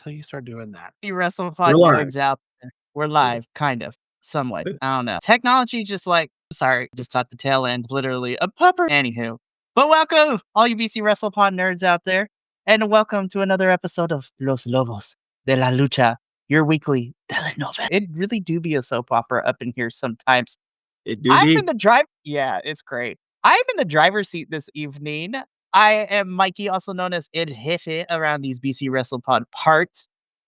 till you start doing that. The WrestlePod We're live. nerds out there. We're live, kind of, somewhat. I don't know. Technology just got the tail end, literally a pupper. Anywho, but welcome, all you BC WrestlePod nerds out there, and welcome to another episode of Los Lobos de la Lucha, your weekly telenovela. It really do be a soap opera up in here sometimes. It do I'm be. in the drive. Yeah, it's great. I'm in the driver's seat this evening. I am Mikey, also known as El Jefe, around these BC WrestlePod parts,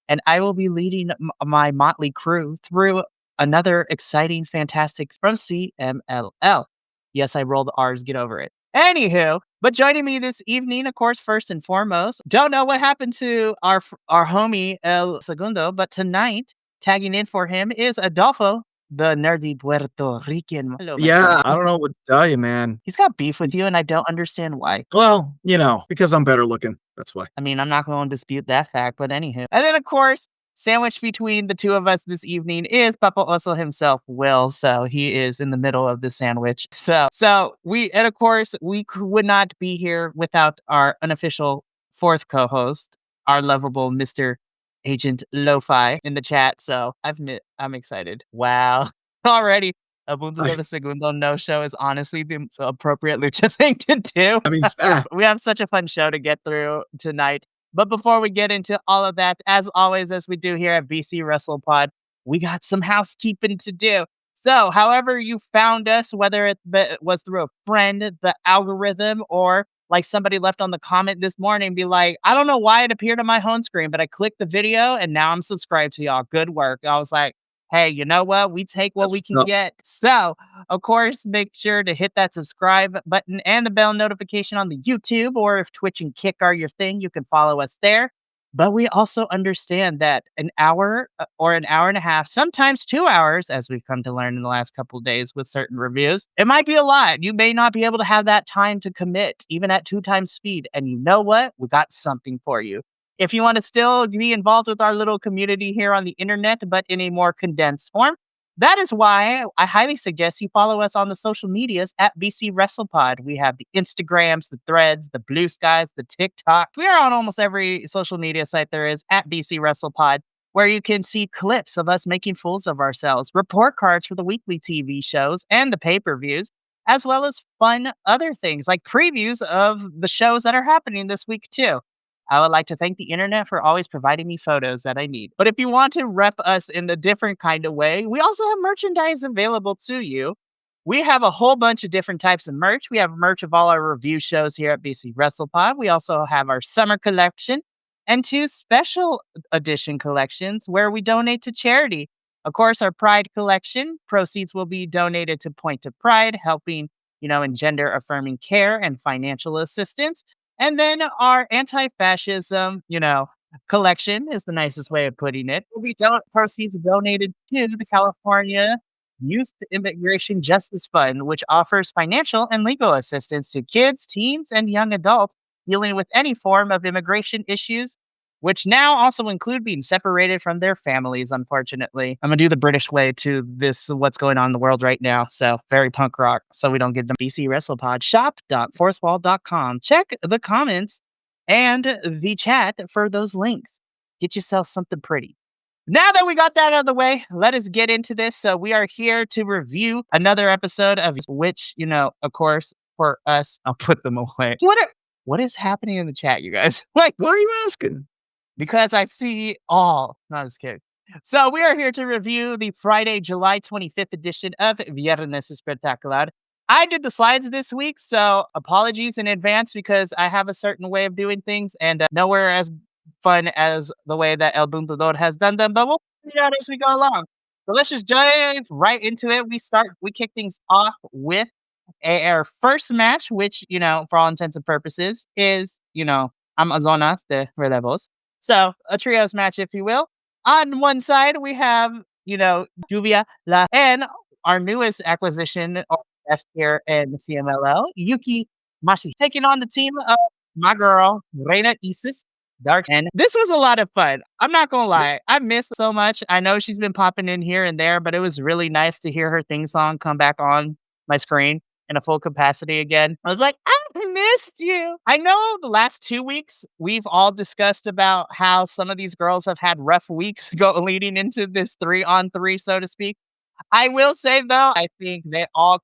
and I will be leading my motley crew through another exciting, fantastic from CMLL. Yes, I rolled R's. Get over it. Anywho, but joining me this evening, of course, first and foremost, don't know what happened to our homie El Segundo, but tonight, tagging in for him is Adolfo, the nerdy Puerto Rican. Hello, my Yeah, friend. I don't know what to tell you, man. He's got beef with you, and I don't understand why. Well, because I'm better looking. That's why. I mean, I'm not going to dispute that fact, but anywho. And then, of course, sandwiched between the two of us this evening is Papa Oso himself, Will. So he is in the middle of the sandwich. So we would not be here without our unofficial fourth co-host, our lovable Mr. Agent Lo-Fi in the chat. So I'm excited. Wow. Already. A Punto de Segundo no-show is honestly the appropriate Lucha thing to do. I mean, We have such a fun show to get through tonight. But before we get into all of that, as always, as we do here at BC WrestlePod, we got some housekeeping to do. So, however you found us, whether it was through a friend, the algorithm, or like somebody left on the comment this morning, be like, I don't know why it appeared on my home screen, but I clicked the video and now I'm subscribed to y'all. Good work. I was like, hey, you know what? We take what we can get. So, of course, make sure to hit that subscribe button and the bell notification on the YouTube, or if Twitch and Kick are your thing, you can follow us there. But we also understand that an hour or an hour and a half, sometimes 2 hours, as we've come to learn in the last couple of days with certain reviews, it might be a lot. You may not be able to have that time to commit, even at 2 times speed. And you know what? We got something for you. If you want to still be involved with our little community here on the internet, but in a more condensed form, that is why I highly suggest you follow us on the social medias at BC WrestlePod. We have the Instagrams, the Threads, the Blue Skies, the TikTok. We are on almost every social media site there is at BC WrestlePod, where you can see clips of us making fools of ourselves, report cards for the weekly TV shows and the pay-per-views, as well as fun other things like previews of the shows that are happening this week too. I would like to thank the internet for always providing me photos that I need. But if you want to rep us in a different kind of way, we also have merchandise available to you. We have a whole bunch of different types of merch. We have merch of all our review shows here at BC WrestlePod. We also have our summer collection and 2 special edition collections where we donate to charity. Of course, our Pride collection proceeds will be donated to Point of Pride, helping, in gender affirming care and financial assistance. And then our anti-fascism, collection is the nicest way of putting it. Proceeds donated to the California Youth Immigration Justice Fund, which offers financial and legal assistance to kids, teens, and young adults dealing with any form of immigration issues, which now also include being separated from their families, unfortunately. I'm going to do the British way to this, what's going on in the world right now. So very punk rock, so we don't get them. BC WrestlePod, shop.fourthwall.com. Check the comments and the chat for those links. Get yourself something pretty. Now that we got that out of the way, let us get into this. So we are here to review another episode of which, of course, for us, I'll put them away. What is happening in the chat, you guys? Why are you asking? Because I see all. Not just kidding. So we are here to review the Friday, July 25th edition of Viernes Espectacular. I did the slides this week, so apologies in advance because I have a certain way of doing things and nowhere as fun as the way that El Buntador has done them, but we'll figure it out as we go along. So let's just dive right into it. We kick things off with our first match, which, for all intents and purposes is, Amazonas de Relevos. So, a trios match, if you will. On one side, we have, Lluvia and our newest acquisition, or guest here in the CMLL, Yuki Mashi, taking on the team of my girl, Reina Isis, Dark. And this was a lot of fun. I'm not going to lie. I missed so much. I know she's been popping in here and there, but it was really nice to hear her theme song come back on my screen in a full capacity again. I was like, I missed you. I know the last 2 weeks we've all discussed about how some of these girls have had rough weeks go leading into this 3-on-3, so to speak. I will say though, I think they all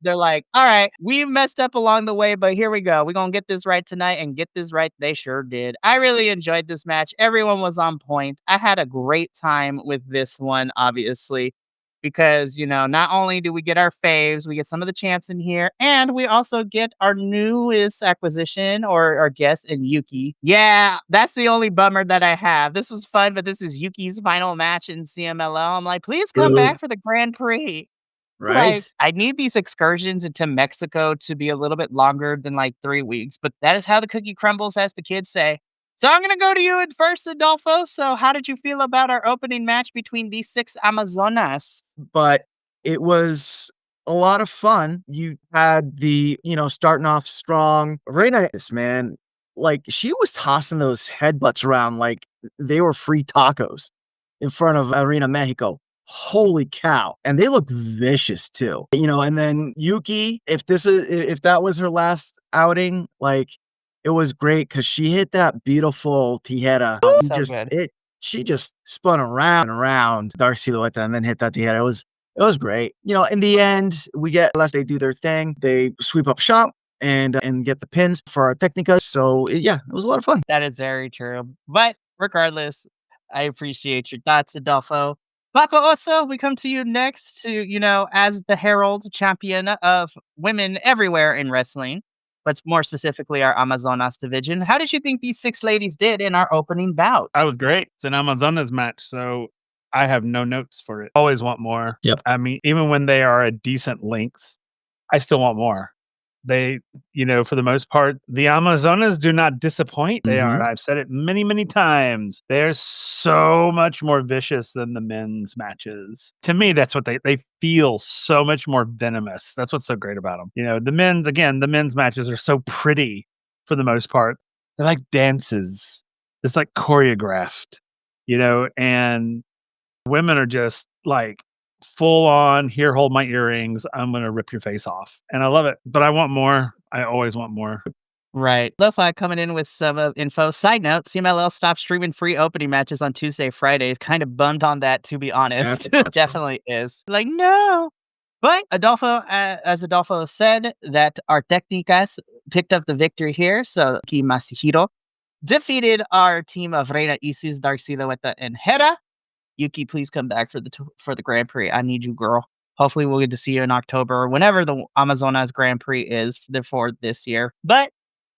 they're like, all right, we messed up along the way, but here we go. We're gonna get this right tonight and get this right. They sure did. I really enjoyed this match. Everyone was on point. I had a great time with this one, obviously, because not only do we get our faves, we get some of the champs in here, and we also get our newest acquisition or our guest in Yuki. Yeah, that's the only bummer that I have. This was fun, but this is Yuki's final match in CMLL. I'm like, please come Boo. back for the Grand Prix. Right? Like, I need these excursions into Mexico to be a little bit longer than like 3 weeks, but that is how the cookie crumbles, as the kids say. So I'm gonna go to you at first, Adolfo. So how did you feel about our opening match between these six Amazonas? But it was a lot of fun. You had starting off strong. Arena, man, like she was tossing those headbutts around like they were free tacos in front of Arena Mexico. Holy cow. And they looked vicious too. And then Yuki, if that was her last outing, like it was great because she hit that beautiful Tijera. So good. She just spun around and around Darcy Lucha and then hit that Tijera. It was great. In the end, unless they do their thing, they sweep up shop and get the pins for our Technicas. So yeah, it was a lot of fun. That is very true. But regardless, I appreciate your thoughts, Adolfo. Papa Oso, we come to you next to, as the herald champion of women everywhere in wrestling, but more specifically our Amazonas division. How did you think these six ladies did in our opening bout? I was great. It's an Amazonas match, so I have no notes for it. Always want more. Yep. I mean, even when they are a decent length, I still want more. They, for the most part, the Amazonas do not disappoint. They are. I've said it many, many times. They're so much more vicious than the men's matches. To me, that's what they feel so much more venomous. That's what's so great about them. The men's matches are so pretty for the most part. They're like dances. It's like choreographed, and women are just like full on, here, hold my earrings. I'm going to rip your face off. And I love it, but I want more. I always want more. Right. Lo-Fi coming in with some info. Side note, CMLL stopped streaming free opening matches on Tuesday, Fridays. Kind of bummed on that, to be honest. Definitely is. Like, no. But as Adolfo said, that our Technicas picked up the victory here. So Ki Masahiro defeated our team of Reina Isis, Darcy Lueta, and Hera. Yuki, please come back for the Grand Prix. I need you, girl. Hopefully, we'll get to see you in October or whenever the Amazonas Grand Prix is for this year. But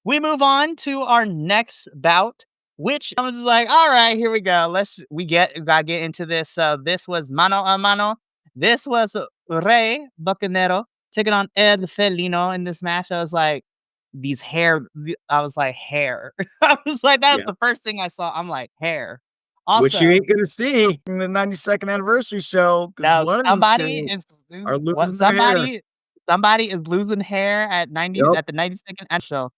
we move on to our next bout, which I was like, all right, here we go. Gotta get into this. So this was mano a mano. This was Rey Bucanero taking on Ed Felino in this match. I was like, hair. I was like, hair. I was like, that was the first thing I saw. I'm like, hair. Also, which you ain't gonna see in the 92nd anniversary show. No, Somebody is losing hair at the 92nd show.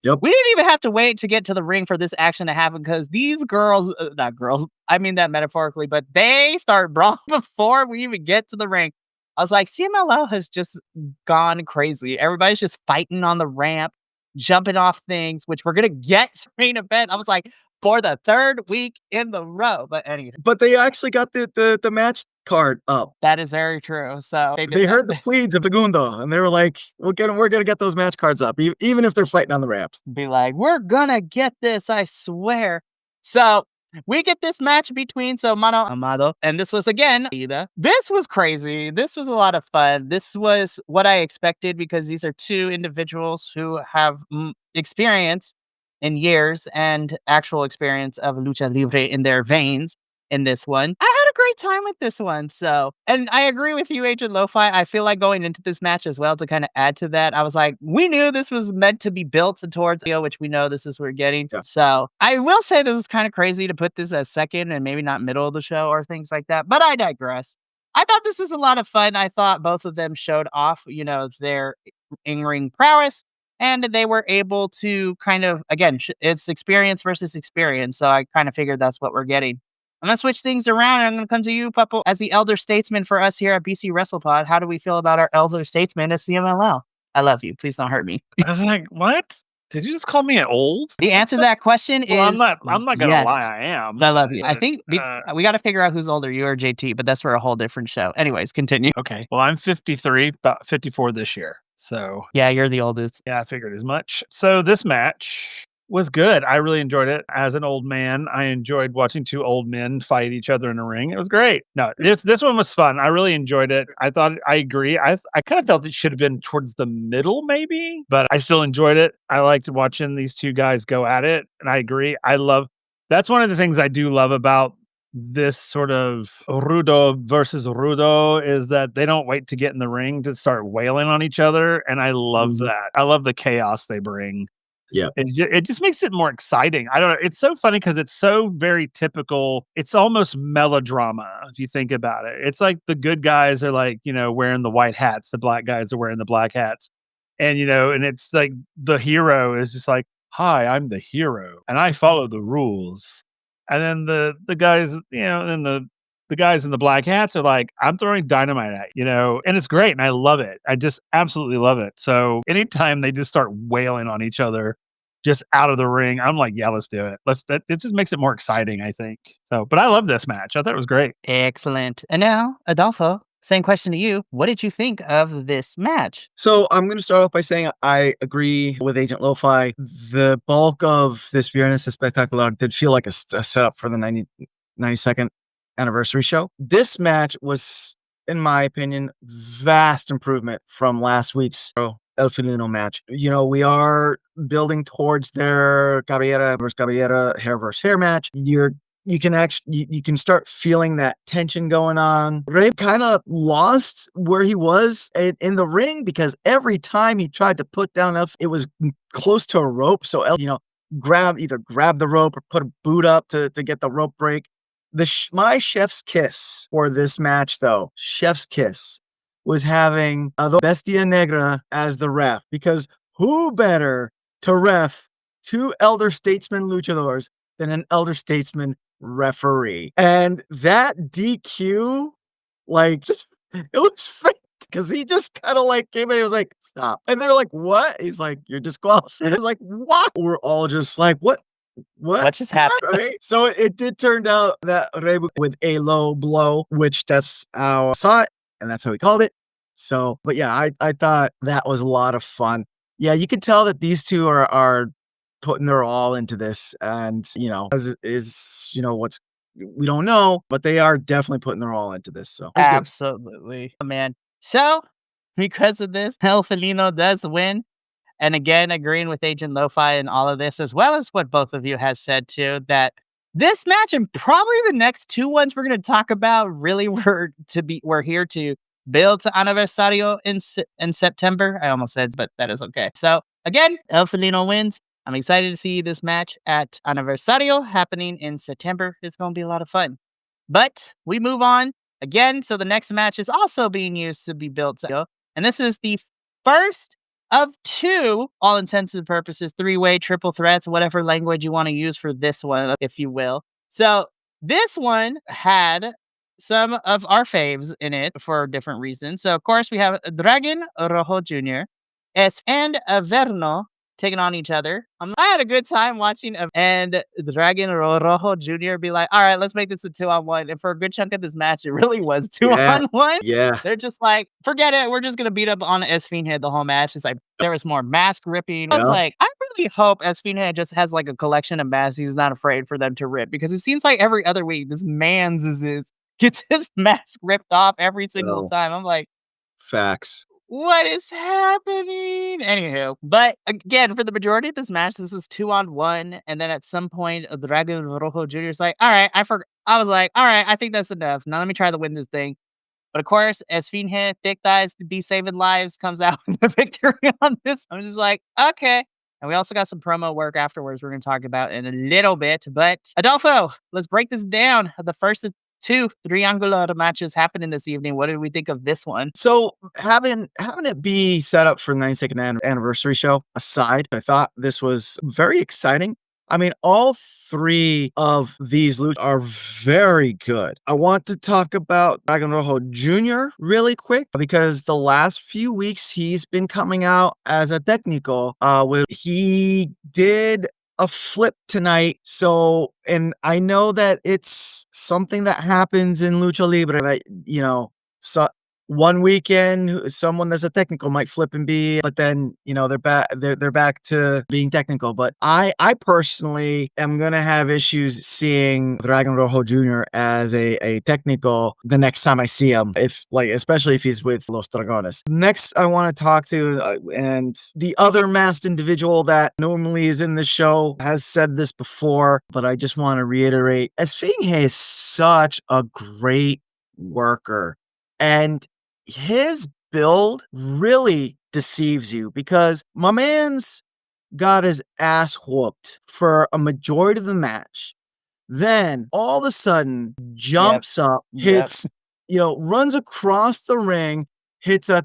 Yep. We didn't even have to wait to get to the ring for this action to happen because these girls, not girls, I mean that metaphorically, but they start brawling before we even get to the ring. I was like, CMLL has just gone crazy. Everybody's just fighting on the ramp, jumping off things, which we're gonna get to main event. I was like, for the third week in the row. But anyway. But they actually got the match card up. That is very true. So they heard the pleads of Segundo, and they were like, we're gonna get those match cards up, even if they're fighting on the ramps. Be like, we're gonna get this, I swear. So we get this match between Mano Amado, and this was again Ida. This was crazy. This was a lot of fun. This was what I expected because these are two individuals who have experience in years and actual experience of Lucha Libre in their veins in this one. I had a great time with this one. So, and I agree with you, Agent Lo-Fi. I feel like going into this match as well to kind of add to that, I was like, we knew this was meant to be built towards, which we know this is what we're getting. Yeah. So I will say this was kind of crazy to put this as second and maybe not middle of the show or things like that, but I digress. I thought this was a lot of fun. I thought both of them showed off, their in-ring prowess. And they were able to kind of, again, it's experience versus experience. So I kind of figured that's what we're getting. I'm going to switch things around. I'm going to come to you, Pupple, as the elder statesman for us here at BC WrestlePod. How do we feel about our elder statesman as CMLL? I love you. Please don't hurt me. I was like, what? Did you just call me old? The answer to that question Well, is I'm not gonna yes. lie, I am. I love you. I but, think we got to figure out who's older, you or JT, but that's for a whole different show. Anyways, continue. okay. Well, I'm 53, about 54 this year. So Yeah, you're the oldest. yeah, I figured as much. So this match was good. I really enjoyed it. As an old man, I enjoyed watching two old men fight each other in a ring. It was great. No, this one was fun. I really enjoyed it. I agree. I kind of felt it should have been towards the middle, maybe, but I still enjoyed it. I liked watching these two guys go at it, and I agree. That's one of the things I do love about this sort of rudo versus rudo is that they don't wait to get in the ring to start wailing on each other, and I love that. I love the chaos they bring. Yeah. It just makes it more exciting. I don't know. It's so funny because it's so very typical. It's almost melodrama if you think about it. It's like the good guys are like, wearing the white hats. The black guys are wearing the black hats. And, and it's like the hero is just like, hi, I'm the hero and I follow the rules. And then the guys, then the guys in the black hats are like, I'm throwing dynamite at and it's great. And I love it. I just absolutely love it. So anytime they just start wailing on each other just out of the ring, I'm like, yeah, let's do it. It just makes it more exciting, I think. So, but I love this match. I thought it was great. Excellent. And now, Adolfo, same question to you. What did you think of this match? So I'm going to start off by saying I agree with Agent Lo-Fi. The bulk of this Viernes Espectacular did feel like a setup for the 92nd anniversary show. This match was, in my opinion, vast improvement from last week's El Felino match. We are building towards their cabellera versus cabellera, hair versus hair match. You can start feeling that tension going on. Ray kind of lost where he was in the ring because every time he tried to put down it was close to a rope. So either grab the rope or put a boot up to get the rope break. My chef's kiss for this match, though, chef's kiss, was having the Bestia Negra as the ref, because who better to ref two elder statesmen luchadors than an elder statesman referee? And that DQ, it was fake because he just kind of came in and he was like, stop. And they're like, what? He's like, you're disqualified. It's like, what? We're all just like, what? What just happened? Right? So it did turn out that Rebu with a low blow, which that's how I saw it, and that's how we called it. So, but yeah, I thought that was a lot of fun. Yeah, you can tell that these two are putting their all into this, and what's we don't know, but they are definitely putting their all into this. So Absolutely, man. So because of this, El Felino does win. And again, agreeing with Agent Lo-Fi and all of this, as well as what both of you has said too, that this match and probably the next two ones we're going to talk about really we're here to build to Aniversario in September. I almost said, but that is okay. So again, El Felino wins. I'm excited to see this match at Aniversario happening in September. It's going to be a lot of fun. But we move on again. So the next match is also being used to be built to, and this is the first of two, all intents and purposes, three-way triple threats, whatever language you want to use for this one, if you will. So this one had some of our faves in it for different reasons. So, of course, we have Dragon Rojo Jr. and Averno taking on each other. I had a good time watching and Dragon Rojo Jr. be like, all right, let's make this a 2-on-1. And for a good chunk of this match, it really was 2-on-1. Yeah. They're just like, forget it. We're just going to beat up on Esfinge the whole match. It's like, there was more mask ripping. I was like, I really hope Esfinge just has like a collection of masks he's not afraid for them to rip, because it seems like every other week, this man's gets his mask ripped off every single time. I'm like, facts. What is happening? Anywho, but again, for the majority of this match, this was 2-on-1. And then at some point, Dragon Rojo Jr. is like, all right, I was like, all right, I think that's enough. Now let me try to win this thing. But of course, Esfinge, Thick Thighs, to be saving lives, comes out with the victory on this. I'm just like, okay. And we also got some promo work afterwards we're going to talk about in a little bit. But Adolfo, let's break this down. The first of two triangular matches happening this evening. What did we think of this one? So having it be set up for the 92nd anniversary show aside, I thought this was very exciting. I mean, all three of these Lucha are very good. I want to talk about Dragon Rojo Jr. really quick because the last few weeks he's been coming out as a technical. He did a flip tonight. So, and I know that it's something that happens in Lucha Libre that, so one weekend someone that's a technical might flip and be, but then they're back to being technical. But I personally am gonna have issues seeing Dragon Rojo Jr. as a technical the next time I see him, especially if he's with Los Dragones. Next I want to talk to and the other masked individual that normally is in the show has said this before, but I just want to reiterate, Esfinge is such a great worker, and his build really deceives you because my man's got his ass whooped for a majority of the match. Then all of a sudden jumps up, hits, runs across the ring, hits a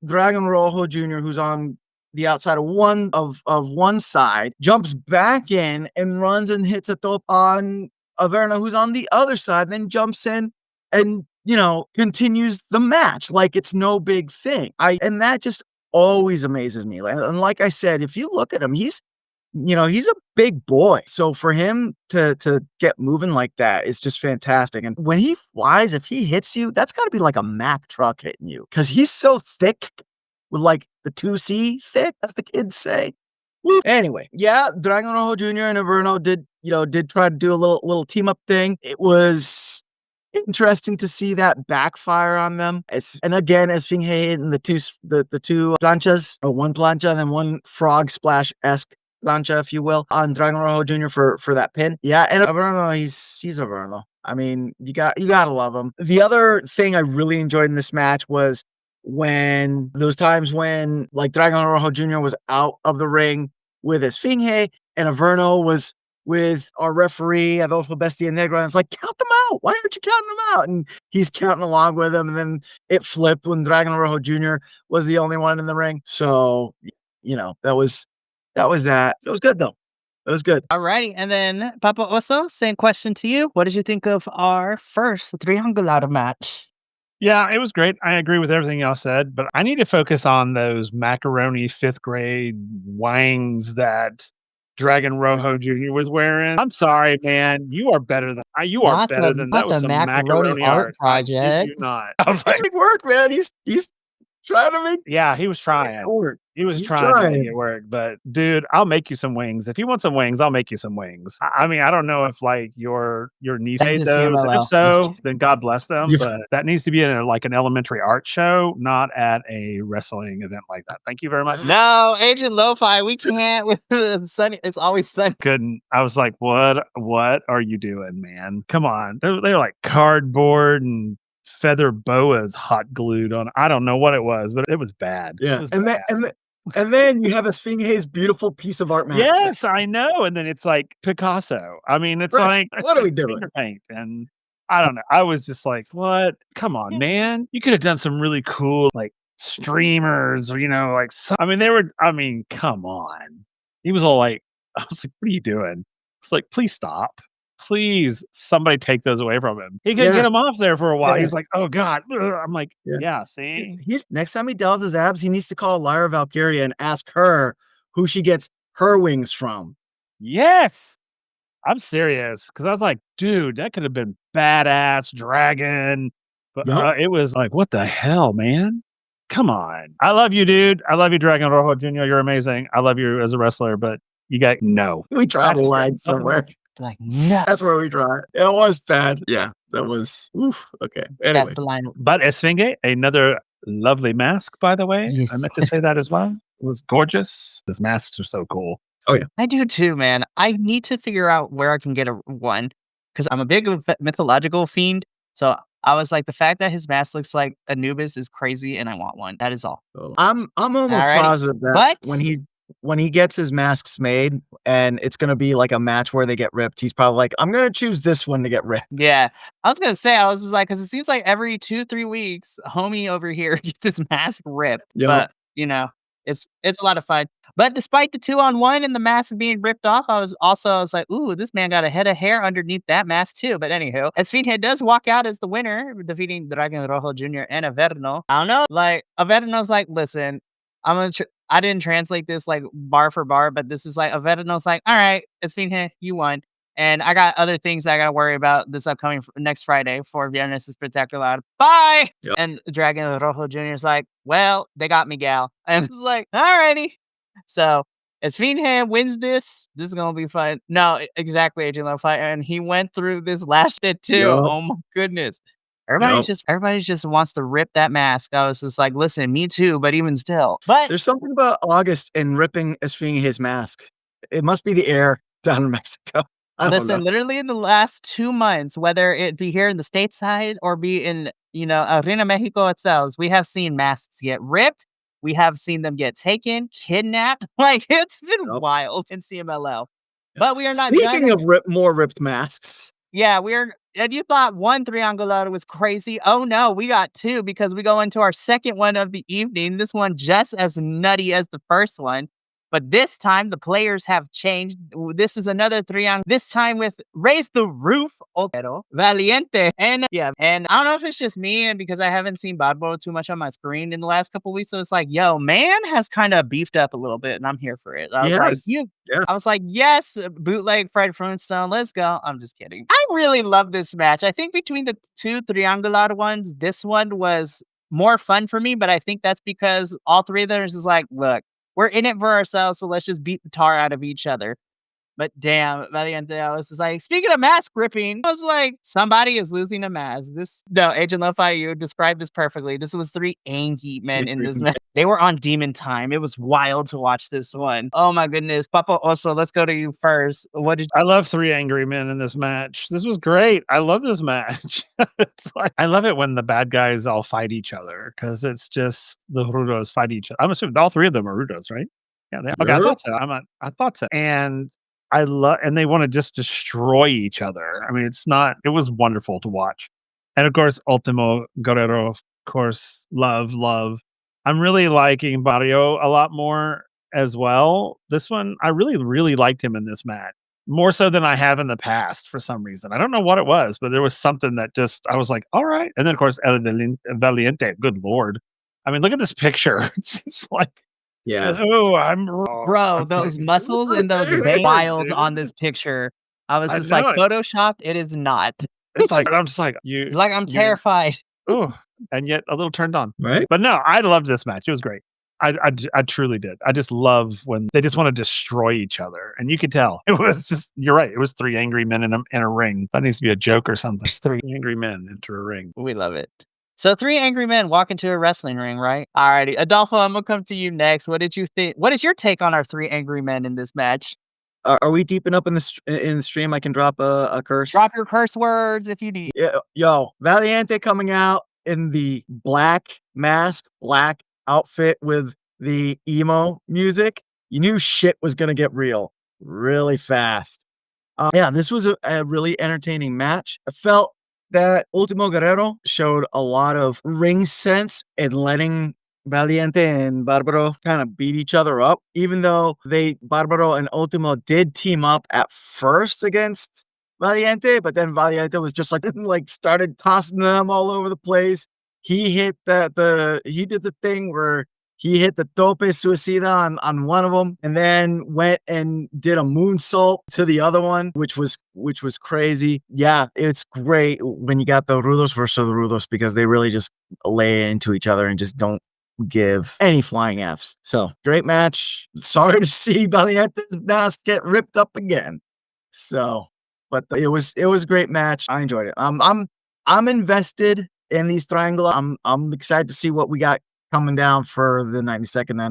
Dragon Rojo Jr. who's on the outside of one side, jumps back in and runs and hits a top on Averno who's on the other side, then jumps in and continues the match like it's no big thing. And that just always amazes me. And like I said, if you look at him, he's a big boy. So for him to get moving like that is just fantastic. And when he flies, if he hits you, that's got to be like a Mack truck hitting you because he's so thick with like the 2C thick, as the kids say. Anyway, Dragon Rojo Jr. and Averno did try to do a little team up thing. It was interesting to see that backfire on them. And again, Esfinge hitting the two planchas, or one plancha and then one frog splash-esque plancha, if you will, on Dragon Rojo Jr. for that pin. Yeah, and Averno, he's Averno. I mean, you gotta love him. The other thing I really enjoyed in this match was when those times when like Dragon Rojo Jr. was out of the ring with Esfinge and Averno was with our referee Adolfo Bestia Negra, and it's like, count them out. Why aren't you counting them out? And he's counting along with him, and then it flipped when Dragon Rojo Jr. was the only one in the ring. So, that was that. It was good though. It was good. Alrighty, and then Papa Oso, same question to you. What did you think of our first triangular match? Yeah, it was great. I agree with everything y'all said, but I need to focus on those macaroni 5th grade wangs that Dragon Rojo Jr. was wearing. I'm sorry, man. You are better than that. Was some macaroni art project. I kid you not. I was like, good work, man. He's trying to make. Yeah, he was trying. It work. He was trying to make it work, but dude, I'll make you some wings. If you want some wings, I'll make you some wings. I mean, I don't know if like your niece made those. If so, then God bless them. But that needs to be in an elementary art show, not at a wrestling event like that. Thank you very much. No, Agent Lo-Fi, we can't with the sunny. It's always sunny. Couldn't. I was like, what are you doing, man? Come on. They're like cardboard and feather boas hot glued on. I don't know what it was, but it was bad. Yeah, and then you have Esfinge's beautiful piece of art. Yes, I know. And then it's like Picasso. I mean, it's like what are we doing? Paint, and I don't know. I was just like, what? Come on, man! You could have done some really cool like streamers, or come on. He was all like, I was like, what are you doing? It's like, please stop. Please, somebody take those away from him. He couldn't get him off there for a while. Yeah. He's like, oh God. I'm like, see? Next time he dolls his abs, he needs to call Lyra Valkyria and ask her who she gets her wings from. Yes. I'm serious. Because I was like, dude, that could have been badass dragon. But it was like, what the hell, man? Come on. I love you, dude. I love you, Dragon Rojo Jr. You're amazing. I love you as a wrestler, but you got no. We draw the line somewhere. Like, no. That's where we draw it. It was bad. Yeah, that was okay. Anyway. That's the line. But Esfinge, another lovely mask, by the way. Yes. I meant to say that as well. It was gorgeous. His masks are so cool. Oh, yeah. I do too, man. I need to figure out where I can get one because I'm a big mythological fiend. So I was like, the fact that his mask looks like Anubis is crazy, and I want one. That is all. I'm almost positive that when he gets his masks made and it's going to be like a match where they get ripped, he's probably like, I'm going to choose this one to get ripped. Yeah. I was going to say, I was just like, because it seems like every 2-3 weeks, homie over here gets his mask ripped. Yep. But, It's a lot of fun. But despite the 2-on-1 and the mask being ripped off, I was like, ooh, this man got a head of hair underneath that mask too. But anywho, Esfinge does walk out as the winner, defeating Dragon Rojo Jr. and Averno. I don't know, like Averno's like, listen, I didn't translate this like bar for bar, but this is like Averno's like, all right, Esfinge, you won. And I got other things I got to worry about this upcoming next Friday for Viernes Espectacular. Bye. Yep. And Dragon Rojo Jr. is like, well, they got me, gal. And it's like, alrighty. So Esfinge wins this. This is gonna be fun. No, exactly, Agent Love Fight, and he went through this last bit too. Yep. Oh my goodness. Everybody just wants to rip that mask. I was just like, listen, me too, but even still. But There's something about August and ripping Esfinge his mask. It must be the air down in Mexico. I don't know. listen, literally in the last 2 months, whether it be here in the stateside or be in, Arena Mexico itself, we have seen masks get ripped. We have seen them get taken, kidnapped. Like, it's been Yep. wild in CMLL. But we are not Speaking done. of more ripped masks, Yeah, and you thought one triangular was crazy. Oh no, we got two because we go into our second one of the evening. This one just as nutty as the first one. But this time the players have changed. This is another triangle. This time with Raise the Roof, Otero, Valiente. And yeah, and I don't know if it's just me and because I haven't seen Badbo too much on my screen in the last couple weeks. So it's like, yo, man has kind of beefed up a little bit and I'm here for it. I was like, Yes. Yeah. I was like, yes, bootleg Fred Flintstone, let's go. I'm just kidding. I really love this match. I think between the two triangular ones, this one was more fun for me, but I think that's because all three of them is like, look, we're in it for ourselves, so let's just beat the tar out of each other. But damn, Valiente, I was just like, speaking of mask ripping, I was like, somebody is losing a mask. No, Agent Lo-Fi, you described this perfectly. This was 3 angry men in this match. They were on demon time. It was wild to watch this one. Oh my goodness. Papa Oso, let's go to you first. I love 3 angry men in this match. This was great. I love this match. It's like, I love it when the bad guys all fight each other because it's just the Rudos fight each other. I'm assuming all 3 of them are Rudos, right? Yeah. Okay, I thought so. I thought so. And and they want to just destroy each other. I mean, it was wonderful to watch. And of course, Ultimo Guerrero, of course, love. I'm really liking Barrio a lot more as well. This one, I really, really liked him in this match. More so than I have in the past for some reason. I don't know what it was, but there was something that I was like, all right. And then, of course, El Valiente, good Lord. I mean, look at this picture. It's just like, yeah. oh, Bro, those muscles and those veins wild on this picture. I was just like, photoshopped. It is not. It's like, I'm just like, I'm terrified. Oh, and yet a little turned on. Right. But no, I loved this match. It was great. I truly did. I just love when they just want to destroy each other. And you could tell. It was just, you're right. It was 3 angry men in a ring. That needs to be a joke or something. 3 angry men into a ring. We love it. So 3 angry men walk into a wrestling ring, right? Alrighty. Adolfo, I'm going to come to you next. What did you think? What is your take on our 3 angry men in this match? Are we deeping up in the stream? I can drop a curse. Drop your curse words if you need. Yeah, yo, Valiente coming out in the black mask, black outfit with the emo music. You knew shit was gonna get real really fast. Yeah, this was a really entertaining match. I felt that Ultimo Guerrero showed a lot of ring sense in letting Valiente and Barbaro kind of beat each other up, even though Barbaro and Ultimo did team up at first against Valiente, but then Valiente was just like started tossing them all over the place. He hit he did the thing where he hit the tope suicida on one of them, and then went and did a moonsault to the other one, which was crazy. Yeah, it's great when you got the Rudos versus the Rudos because they really just lay into each other and just don't give any flying Fs. So great match. Sorry to see Valiente's mask get ripped up again. So, but it was a great match. I enjoyed it. I'm invested in these triangle. I'm excited to see what we got coming down for the 92nd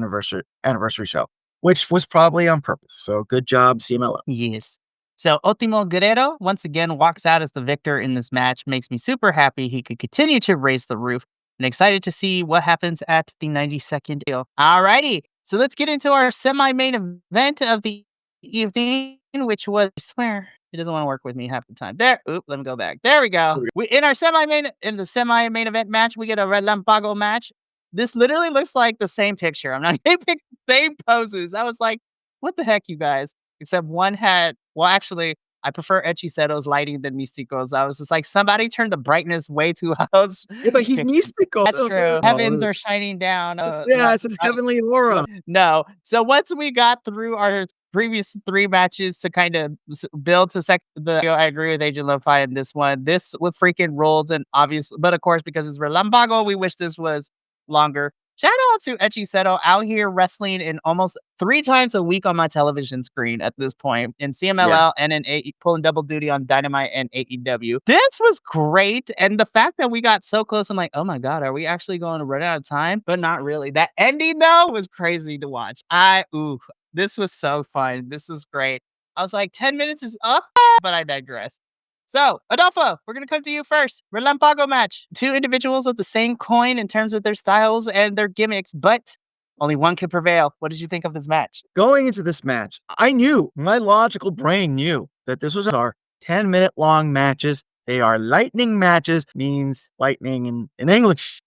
anniversary show, which was probably on purpose. So good job, CMLL. Yes. So Ultimo Guerrero once again walks out as the victor in this match. Makes me super happy he could continue to raise the roof and excited to see what happens at the 92nd deal. Alrighty. So let's get into our semi-main event of the evening, which was, I swear, it doesn't want to work with me half the time. Let me go back. There we go. In the semi-main event match, we get a Red Lampago match. This literally looks like the same picture. I'm not kidding. same poses. I was like, what the heck, you guys? Except one had, well, actually, I prefer Echiceto's lighting than Mistico's. I was just like, somebody turned the brightness way too high. Yeah, but he's mystical. That's true. Heavens are shining down. It's a heavenly aura. No. So once we got through our previous 3 matches to kind of build to I agree with Agent Lo-Fi in this one. This was freaking rolled, and obvious, but of course, because it's Relambago, we wish this was longer. Shout out to Echiseto out here wrestling in almost 3 times a week on my television screen at this point in CMLL and in pulling double duty on Dynamite and AEW. This was great. And the fact that we got so close, I'm like, oh my God, are we actually going to run out of time? But not really. That ending though was crazy to watch. This was so fun. This was great. I was like, 10 minutes is up, but I digress. So, Adolfo, we're going to come to you first. Relampago match. 2 individuals of the same coin in terms of their styles and their gimmicks, but only one can prevail. What did you think of this match? Going into this match, I knew, my logical brain knew that this was our 10-minute long matches. They are lightning matches, means lightning in English.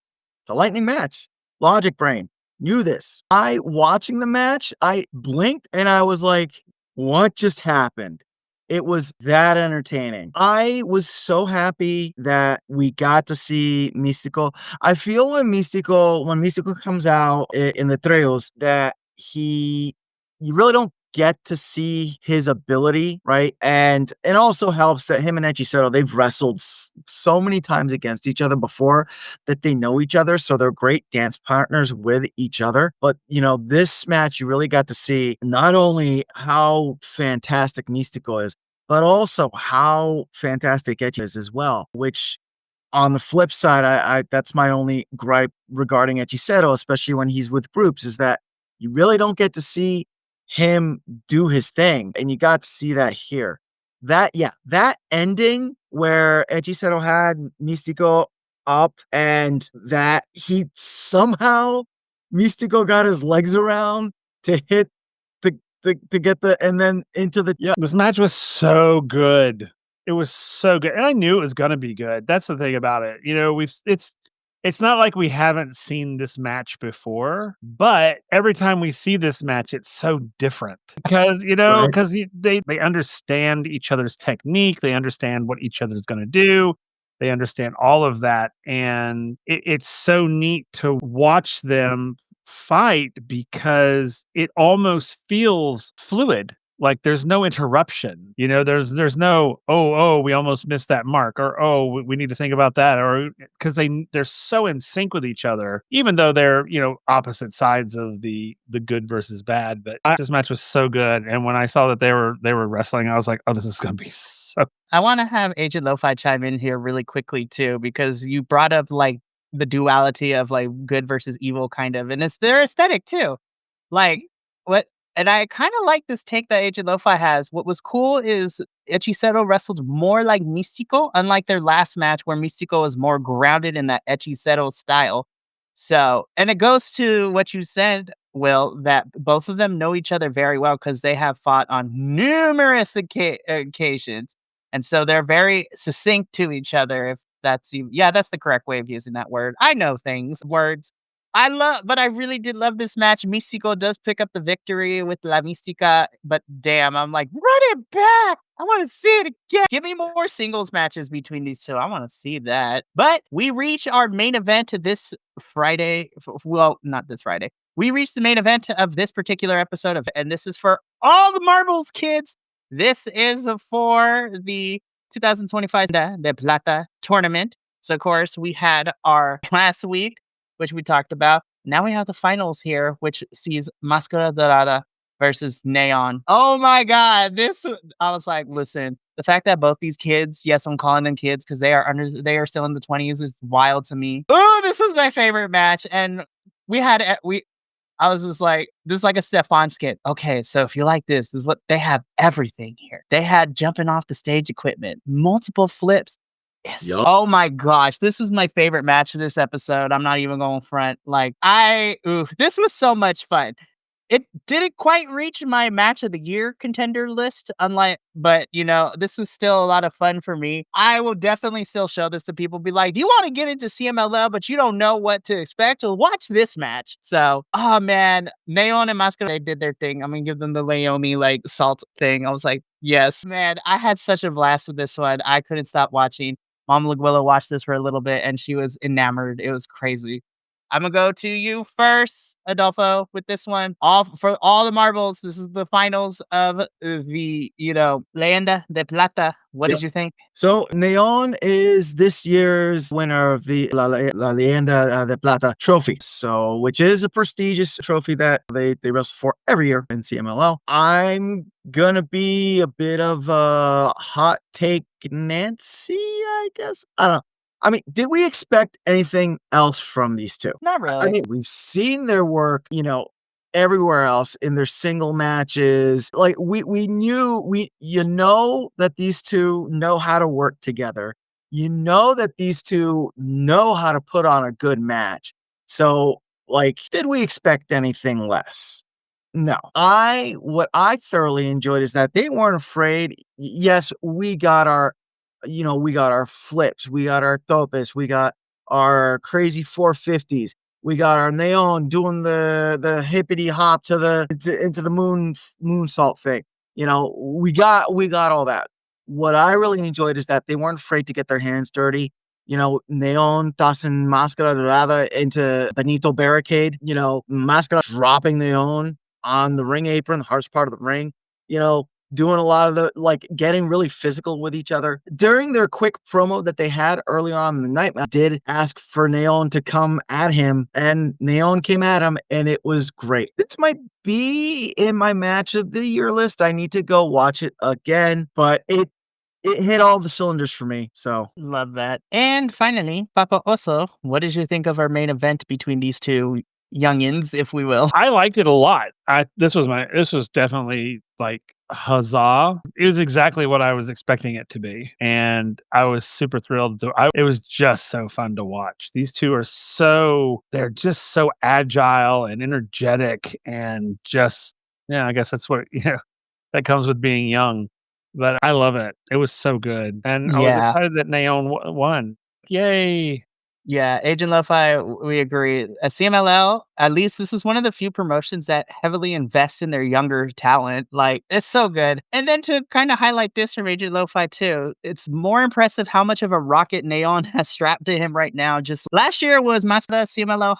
It's a lightning match. Logic brain knew this. Watching the match, I blinked and I was like, what just happened? It was that entertaining. I was so happy that we got to see Místico. I feel when Místico comes out in the trios, that you really don't get to see his ability, right? And it also helps that him and Echiseto, they've wrestled so many times against each other before that they know each other. So they're great dance partners with each other. But, this match, you really got to see not only how fantastic Místico is, but also how fantastic Echi is as well, which on the flip side, I that's my only gripe regarding Echiseto, especially when he's with groups, is that you really don't get to see him do his thing, and you got to see that here. That ending where Echiseto had Místico up and that he somehow Místico got his legs around to hit to get and then into the This match was so good. It was so good, and I knew it was gonna be good. That's the thing about it. It's not like we haven't seen this match before, but every time we see this match, it's so different because Right. they understand each other's technique, they understand what each other's gonna do, they understand all of that, and it's so neat to watch them fight because it almost feels fluid. Like there's no interruption, there's no, we almost missed that mark, or, we need to think about that, or because they're so in sync with each other, even though they're, opposite sides of the good versus bad. But this match was so good. And when I saw that they were wrestling, I was like, oh, this is going to be so. I want to have Agent Lo-Fi chime in here really quickly too, because you brought up like the duality of like good versus evil kind of, and it's their aesthetic too. Like what, and I kind of like this take that Agent Lo-Fi has. What was cool is Echiseto wrestled more like Místico, unlike their last match where Místico was more grounded in that Echiseto style. So, and it goes to what you said, Will, that both of them know each other very well because they have fought on numerous occasions. And so they're very succinct to each other, if that's that's the correct way of using that word. I know words. But I really did love this match. Místico does pick up the victory with La Mística, but damn, I'm like, run it back. I want to see it again. Give me more singles matches between these two. I want to see that. But we reach our main event this Friday. Well, not this Friday. We reached the main event of this particular episode and this is for all the marbles, kids. This is for the 2025 De Plata tournament. So, of course, we had our last week, which we talked about. Now we have the finals here, which sees Máscara Dorada versus Neon. Oh my God. I was like, listen, the fact that both these kids, yes, I'm calling them kids because they are still in the 20s is wild to me. Oh, this was my favorite match. And I was just like, this is like a Stefan skit. Okay, so if you like this is what they have everything here. They had jumping off the stage equipment, multiple flips. Yes. Yep. Oh my gosh, this was my favorite match of this episode. I'm not even going front. Like, this was so much fun. It didn't quite reach my match of the year contender list, but this was still a lot of fun for me. I will definitely still show this to people. Be like, do you want to get into CMLL, but you don't know what to expect? Well, watch this match. So, oh man, Neon and Mascara, they did their thing. I'm gonna give them the Laomi like salt thing. I was like, yes, man, I had such a blast with this one. I couldn't stop watching. Mom Laguilla watched this for a little bit and she was enamored. It was crazy. I'm gonna go to you first, Adolfo, with this one. For all the marbles, this is the finals of the, Leyenda de Plata. What Yep. did you think? So Neon is this year's winner of the La Leyenda de Plata trophy. So, which is a prestigious trophy that they wrestle for every year in CMLL. I'm gonna be a bit of a hot take Nancy, I guess. I don't know. I mean, did we expect anything else from these two? Not I really. mean, we've seen their work, everywhere else in their single matches. Like we knew that these two know how to work together. You know that these two know how to put on a good match. So, like, did we expect anything less? No. What I thoroughly enjoyed is that they weren't afraid. Yes, we got our flips, we got our topes, we got our crazy 450s. We got our Neon doing the hippity hop into the moonsault thing. We got all that. What I really enjoyed is that they weren't afraid to get their hands dirty. Neon tossing Mascara Dorada into Benito barricade. Mascara dropping Neon on the ring apron, the hardest part of the ring. Doing a lot of getting really physical with each other. During their quick promo that they had early on in the night, I did ask for Neon to come at him, and Neon came at him, and it was great. This might be in my match of the year list. I need to go watch it again, but it hit all the cylinders for me. So Love that. And finally, Papa Oso, what did you think of our main event between these two youngins, if we will? I liked it a lot. This was definitely like huzzah. It was exactly what I was expecting it to be. And I was super thrilled it was just so fun to watch. These two they're just so agile and energetic and just, I guess that's what, that comes with being young. But I love it. It was so good. And I was Yeah. excited that Naon won. Yay. Yeah, Agent Lo-Fi, we agree. CMLL, at least this is one of the few promotions that heavily invest in their younger talent. Like, it's so good. And then to kind of highlight this from Agent Lo-Fi too, it's more impressive how much of a rocket Neon has strapped to him right now. Just last year was Masada CMLL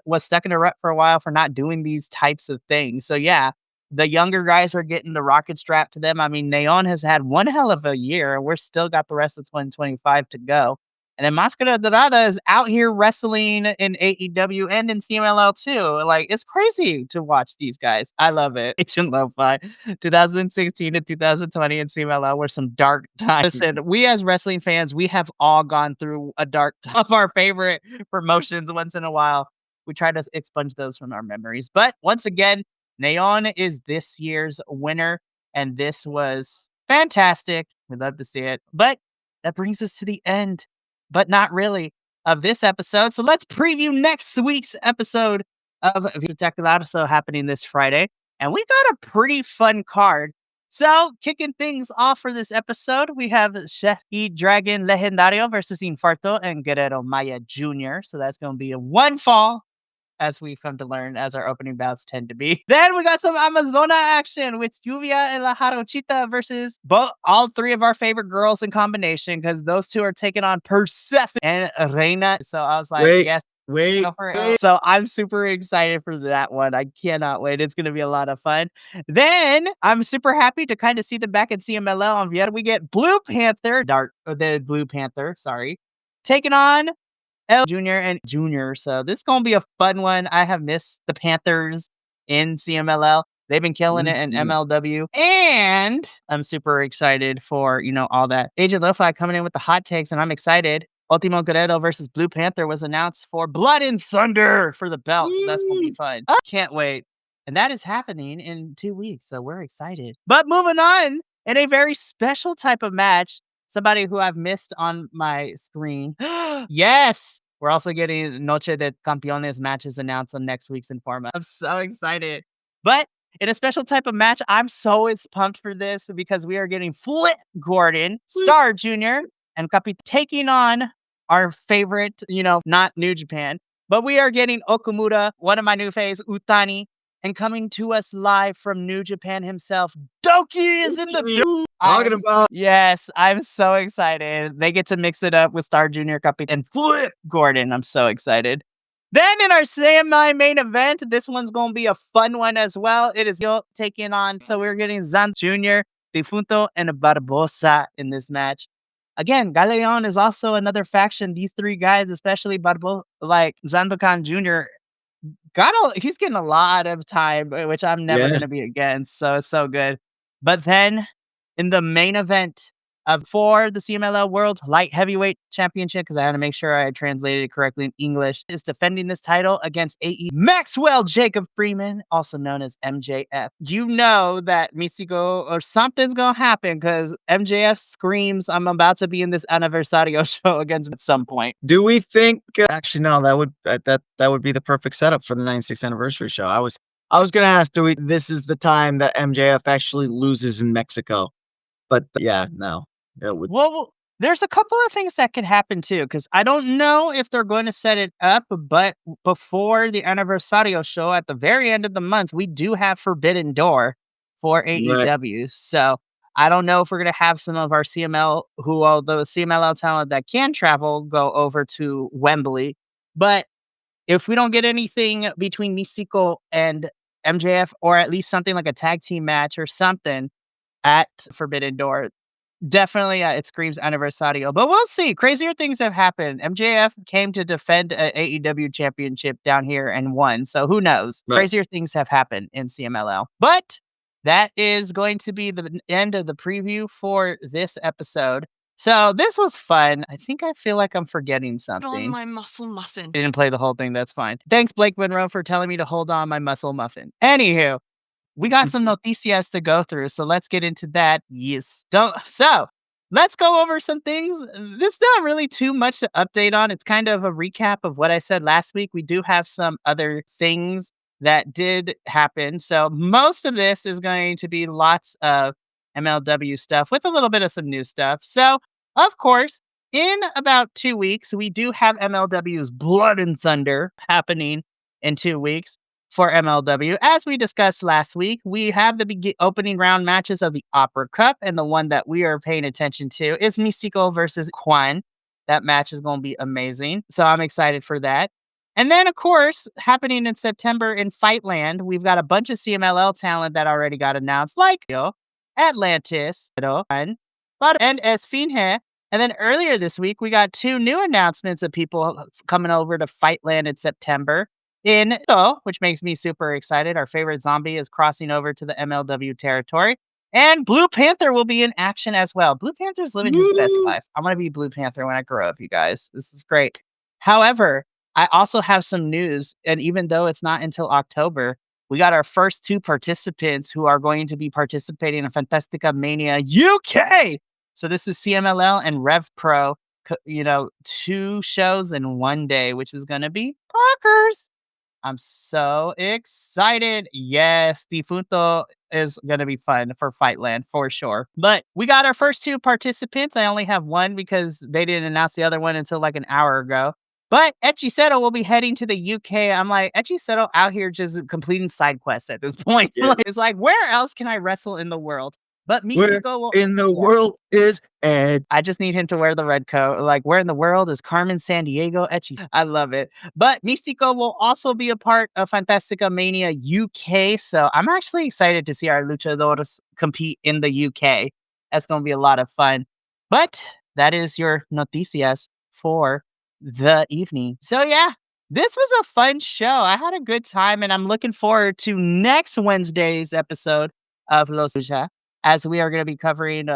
was stuck in a rut for a while for not doing these types of things. So yeah, the younger guys are getting the rocket strapped to them. I mean, Neon has had one hell of a year, and we're still got the rest of 2025 to go. And then Mascara Dorada is out here wrestling in AEW and in CMLL too. Like, it's crazy to watch these guys. I love it. Agent Lo-Fi, 2016 to 2020 in CMLL were some dark times. Listen, we as wrestling fans, we have all gone through a dark time of our favorite promotions once in a while. We try to expunge those from our memories. But once again, Neon is this year's winner, and this was fantastic. We'd love to see it. But that brings us to the end, but not really, of this episode. So let's preview next week's episode of Espectacular happening this Friday. And we got a pretty fun card. So kicking things off for this episode, we have Chef E Dragon Legendario versus Infarto and Guerrero Maya Jr. So that's going to be a one fall, as we've come to learn, as our opening bouts tend to be. Then we got some Amazona action with Lluvia and La Jarochita versus all three of our favorite girls in combination, because those two are taking on Persephone and Reina. So I was like, yes. Wait. So I'm super excited for that one. I cannot wait. It's going to be a lot of fun. Then I'm super happy to kind of see them back in CMLL on Vieta. We get Blue Panther, the Blue Panther, sorry, taking on L Junior and Junior. So this is gonna be a fun one. I have missed the Panthers in CMLL. They've been killing it in MLW. And I'm super excited for, all that. Agent Lo-Fi coming in with the hot takes, and I'm excited. Ultimo Guerrero versus Blue Panther was announced for Blood and Thunder for the belt. So that's gonna be fun. I can't wait. And that is happening in 2 weeks. So we're excited. But moving on, in a very special type of match, somebody who I've missed on my screen. Yes! We're also getting Noche de Campeones matches announced on next week's Informa. I'm so excited. But in a special type of match, I'm so pumped for this because we are getting Flip Gordon, Star Jr., and Capi taking on our favorite, not New Japan, but we are getting Okamura, one of my new faves, Utani, and coming to us live from New Japan himself, Doki is in the building. Talking about Yes, I'm so excited. They get to mix it up with Star Jr., Capi, and Flip Gordon. I'm so excited. Then in our semi main event, this one's going to be a fun one as well. It is Yo taking on, so we're getting Zan Jr., Defunto, and Barbosa in this match. Again, Galeon is also another faction. These three guys, especially Barbosa, like Zandokan Jr., he's getting a lot of time, which I'm never going to be against. So it's so good. But then in the main event for the CMLL World Light Heavyweight Championship, because I had to make sure I translated it correctly in English, is defending this title against AE Maxwell Jacob Freeman, also known as MJF. You know that Mystico or something's going to happen because MJF screams, I'm about to be in this Anniversario show against him at some point. Do we think? Actually, no. That would be the perfect setup for the 96th anniversary show. I was gonna ask, this is the time that MJF actually loses in Mexico, but yeah, no. It would. Well, there's a couple of things that could happen too, because I don't know if they're going to set it up, but before the Anniversario show at the very end of the month, we do have Forbidden Door for AEW. Right. So I don't know if we're going to have some of our although CMLL talent that can travel, go over to Wembley. But if we don't get anything between Mystico and MJF, or at least something like a tag team match or something at Forbidden Door, definitely it screams Anniversario. But we'll see. Crazier things have happened. MJF came to defend an AEW championship down here and won. So who knows? Right. Crazier things have happened in CMLL. But that is going to be the end of the preview for this episode. So this was fun. I feel like I'm forgetting something. Hold on my muscle muffin. I didn't play the whole thing. That's fine. Thanks, Blake Monroe, for telling me to hold on my muscle muffin. Anywho, we got some noticias to go through, so let's get into that. Yes. So let's go over some things. There's not really too much to update on. It's kind of a recap of what I said last week. We do have some other things that did happen. So most of this is going to be lots of MLW stuff with a little bit of some new stuff. So, of course, in about 2 weeks, we do have MLW's Blood and Thunder happening in 2 weeks. For MLW, as we discussed last week, we have the opening round matches of the Opera Cup, and the one that we are paying attention to is Mystico versus Quan. That match is going to be amazing, so I'm excited for that. And then, of course, happening in September in Fightland, we've got a bunch of CMLL talent that already got announced, like Atlantis, and Esfinge. And then earlier this week, we got 2 new announcements of people coming over to Fightland in September. Which makes me super excited. Our favorite zombie is crossing over to the MLW territory. And Blue Panther will be in action as well. Blue Panther's living his best life. I'm going to be Blue Panther when I grow up, you guys. This is great. However, I also have some news. And even though it's not until October, we got our first 2 participants who are going to be participating in Fantastica Mania UK. So this is CMLL and Rev Pro, 2 shows in 1 day, which is going to be Parkers. I'm so excited. Yes, Defunto is going to be fun for Fightland for sure. But we got our first 2 participants. I only have 1 because they didn't announce the other one until like an hour ago. But Echiseto will be heading to the UK. I'm like, Echiseto out here just completing side quests at this point. Yeah. It's like, where else can I wrestle in the world? But Mystico in the world is Ed. I just need him to wear the red coat. Like, where in the world is Carmen Sandiego Etchi? I love it. But Mystico will also be a part of Fantastica Mania UK. So I'm actually excited to see our luchadores compete in the UK. That's going to be a lot of fun. But that is your noticias for the evening. So yeah, this was a fun show. I had a good time, and I'm looking forward to next Wednesday's episode of Lucha, as we are going to be covering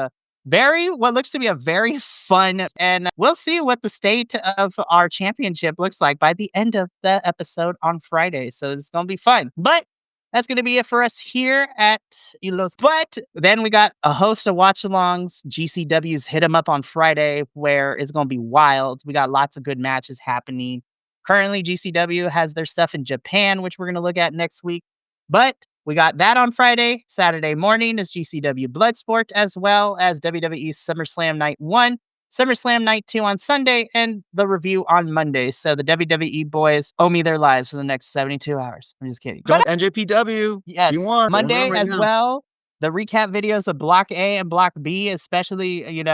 what looks to be a very fun, and we'll see what the state of our championship looks like by the end of the episode on Friday. So it's going to be fun. But that's going to be it for us here at Ilos. But then we got a host of watch-alongs. GCW's Hit 'em Up on Friday, where it's going to be wild. We got lots of good matches happening. Currently, GCW has their stuff in Japan, which we're going to look at next week. But We got that on Friday. Saturday morning is GCW Bloodsport, as well as WWE SummerSlam Night 1, SummerSlam Night 2 on Sunday, and the review on Monday. So the WWE boys owe me their lives for the next 72 hours. I'm just kidding. Don't NJPW. Yes, G1. Monday Right as now. well. The recap videos of Block A and Block B, especially,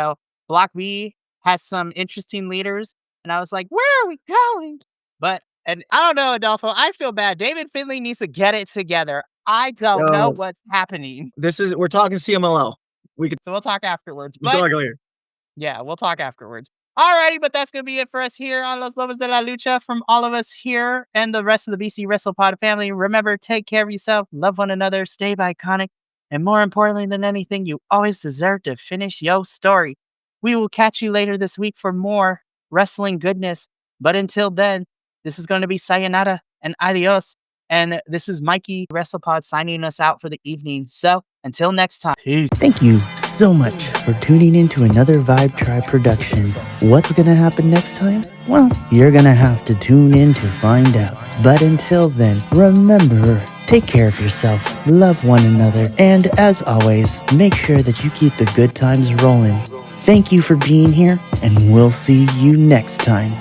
Block B has some interesting leaders. And I was like, where are we going? And I don't know, Adolfo, I feel bad. David Finley needs to get it together. I don't know what's happening. We're talking CMLL. So we'll talk afterwards. We'll talk later. Yeah, we'll talk afterwards. Alrighty, but that's going to be it for us here on Los Lobos de la Lucha. From all of us here and the rest of the BC Wrestle Pod family, remember, take care of yourself, love one another, stay iconic, and more importantly than anything, you always deserve to finish your story. We will catch you later this week for more wrestling goodness. But until then, this is going to be sayonara and adios. And this is Mikey WrestlePod signing us out for the evening. So until next time. Peace. Thank you so much for tuning in to another Vibe Tribe production. What's going to happen next time? Well, you're going to have to tune in to find out. But until then, remember, take care of yourself, love one another, and as always, make sure that you keep the good times rolling. Thank you for being here, and we'll see you next time.